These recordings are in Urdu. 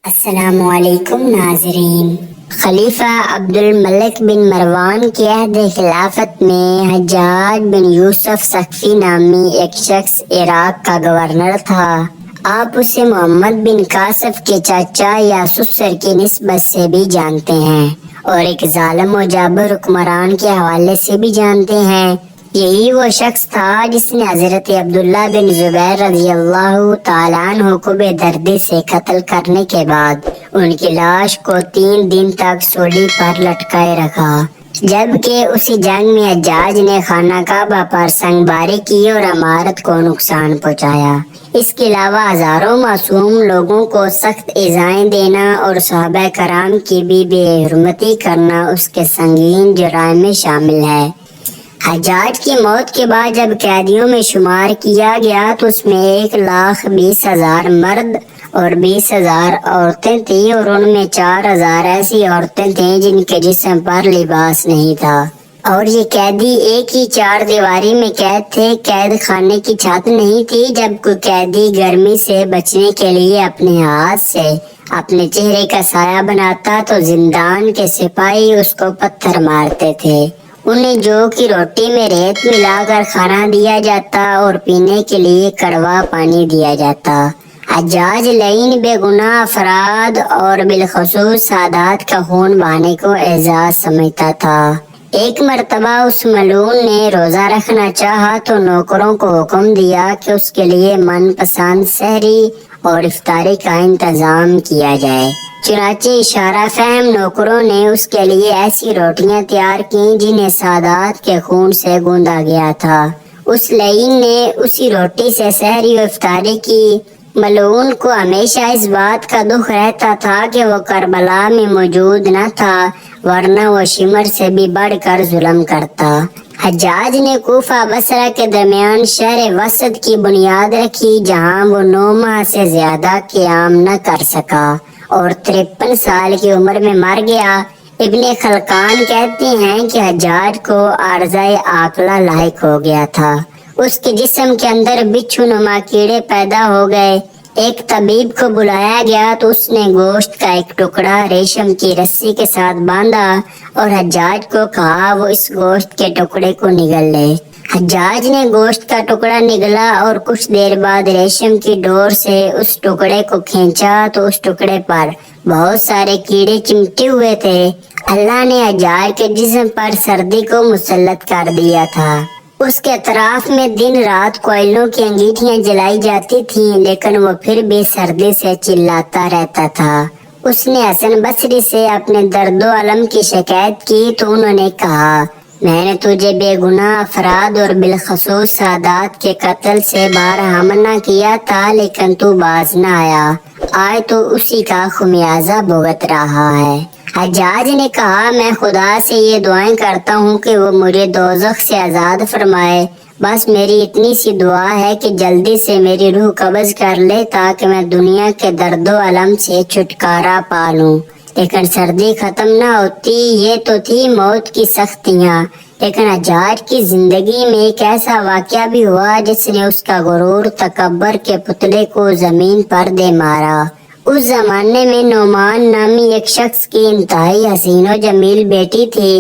السلام علیکم ناظرین۔ خلیفہ عبد الملک بن مروان کے عہد خلافت میں حجاج بن یوسف ثقفی نامی ایک شخص عراق کا گورنر تھا۔ آپ اسے محمد بن قاسف کے چاچا یا سسر کی نسبت سے بھی جانتے ہیں اور ایک ظالم و جابر حکمران کے حوالے سے بھی جانتے ہیں۔ یہی وہ شخص تھا جس نے حضرت عبداللہ بن زبیر رضی اللہ تعالیٰ عنہ کو بے دردی سے قتل کرنے کے بعد ان کی لاش کو 3 دن تک سولی پر لٹکائے رکھا، جبکہ اسی جنگ میں حجاج نے خانہ کعبہ پر سنگ باری کی اور عمارت کو نقصان پہنچایا۔ اس کے علاوہ ہزاروں معصوم لوگوں کو سخت ایذائیں دینا اور صحابہ کرام کی بھی بے حرمتی کرنا اس کے سنگین جرائم میں شامل ہے۔ حجاج کی موت کے بعد جب قیدیوں میں شمار کیا گیا تو اس میں 1,20,000 مرد اور 20,000 عورتیں تھیں، اور ان میں 4,000 ایسی عورتیں تھیں جن کے جسم پر لباس نہیں تھا، اور یہ قیدی ایک ہی 4 دیواری میں قید تھے۔ قید خانے کی چھت نہیں تھی۔ جب کوئی قیدی گرمی سے بچنے کے لیے اپنے ہاتھ سے اپنے چہرے کا سایہ بناتا تو زندان کے سپاہی اس کو پتھر مارتے تھے۔ انہیں جو کی روٹی میں ریت ملا کر کھانا دیا جاتا اور پینے کے لیے کڑوا پانی دیا جاتا۔ حجاج لعین بے گناہ افراد اور بالخصوص سادات کا خون بہانے کو اعزاز سمجھتا تھا۔ ایک مرتبہ اس ملعون نے روزہ رکھنا چاہا تو نوکروں کو حکم دیا کہ اس کے لیے من پسند سحری اور افطاری کا انتظام کیا جائے۔ چنانچہ اشارہ فہم نوکروں نے اس کے لیے ایسی روٹیاں تیار کیں جنہیں سادات کے خون سے گوندا گیا تھا۔ اس لعین نے اسی روٹی سے سحری و افطاری کی۔ ملعون کو ہمیشہ اس بات کا دکھ رہتا تھا کہ وہ کربلا میں موجود نہ تھا، ورنہ وہ شمر سے بھی بڑھ کر ظلم کرتا۔ حجاج نے کوفہ بصرہ کے درمیان شہر وسط کی بنیاد رکھی، جہاں وہ 9 ماہ سے زیادہ قیام نہ کر سکا اور 53 سال کی عمر میں مر گیا۔ ابن خلقان کہتے ہیں کہ حجاج کو عارضہ عاقلہ لاحق ہو گیا تھا۔ اس کے جسم کے اندر بچھو نما کیڑے پیدا ہو گئے۔ ایک طبیب کو بلایا گیا تو اس نے گوشت کا ایک ٹکڑا ریشم کی رسی کے ساتھ باندھا اور حجاج کو کہا وہ اس گوشت کے ٹکڑے کو نگل لے۔ حجاج نے گوشت کا ٹکڑا نگلا اور کچھ دیر بعد ریشم کی ڈور سے اس ٹکڑے کو کھینچا تو اس ٹکڑے پر بہت سارے کیڑے چمٹے ہوئے تھے۔ اللہ نے حجاج کے جسم پر سردی کو مسلط کر دیا تھا۔ اس کے اطراف میں دن رات کوئلوں کی انگیٹھیاں جلائی جاتی تھیں، لیکن وہ پھر بھی سردی سے چلاتا رہتا تھا۔ اس نے حسن بصری سے اپنے درد و الم کی شکایت کی تو انہوں نے کہا میں نے تجھے بے گناہ افراد اور بالخصوص سادات کے قتل سے بارہا منع کیا تھا، لیکن تو باز نہ آیا۔ آج تو اسی کا خمیازہ بھگت رہا ہے۔ حجاج نے کہا میں خدا سے یہ دعائیں کرتا ہوں کہ وہ مجھے دوزخ سے آزاد فرمائے، بس میری اتنی سی دعا ہے کہ جلدی سے میری روح قبض کر لے تاکہ میں دنیا کے درد و الم سے چھٹکارا پا لوں۔ لیکن سردی ختم نہ ہوتی۔ یہ تو تھی موت کی سختیاں، لیکن حجاج کی زندگی میں ایک ایسا واقعہ بھی ہوا جس نے اس کا غرور تکبر کے پتلے کو زمین پر دے مارا۔ اس زمانے میں نعمان نامی ایک شخص کی انتہائی حسین و جمیل بیٹی تھی۔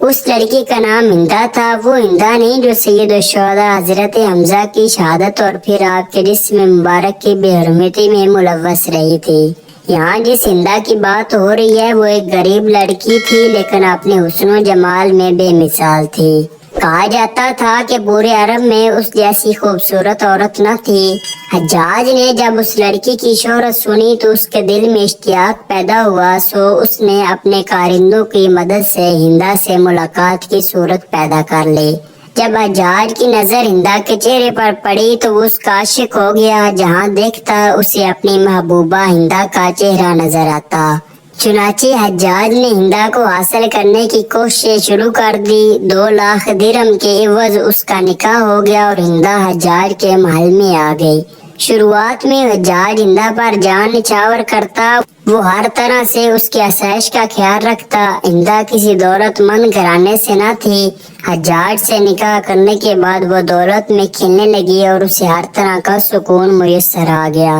اس لڑکی کا نام ہندا تھا۔ وہ ہندا نہیں جو سید الشہداء حضرت حمزہ کی شہادت اور پھر آپ کے جسم مبارک کی بے حرمتی میں ملوث رہی تھی۔ یہاں جس ہندا کی بات ہو رہی ہے وہ ایک غریب لڑکی تھی، لیکن اپنے حسن و جمال میں بے مثال تھی۔ کہا جاتا تھا کہ پورے عرب میں اس جیسی خوبصورت عورت نہ تھی۔ حجاج نے جب اس لڑکی کی شہرت سنی تو اس کے دل میں اشتیاق پیدا ہوا، سو اس نے اپنے کارندوں کی مدد سے ہندا سے ملاقات کی صورت پیدا کر لی۔ جب حجاج کی نظر ہندا کے چہرے پر پڑی تو وہ اس کا عاشق ہو گیا۔ جہاں دیکھتا اسے اپنی محبوبہ ہندا کا چہرہ نظر آتا۔ چنانچہ حجاج نے ہندا کو حاصل کرنے کی کوشش شروع کر دی۔ 2 لاکھ درہم کے عوض اس کا نکاح ہو گیا اور ہندا حجاج کے محل میں آ گئی۔ شروعات میں حجاج ہندا پر جان نچھاور کرتا، وہ ہر طرح سے اس کی آسائش کا خیال رکھتا۔ ہندا کسی دولت مند گھرانے سے نہ تھی۔ حجاج سے نکاح کرنے کے بعد وہ دولت میں کھلنے لگی اور اسے ہر طرح کا سکون میسر آ گیا۔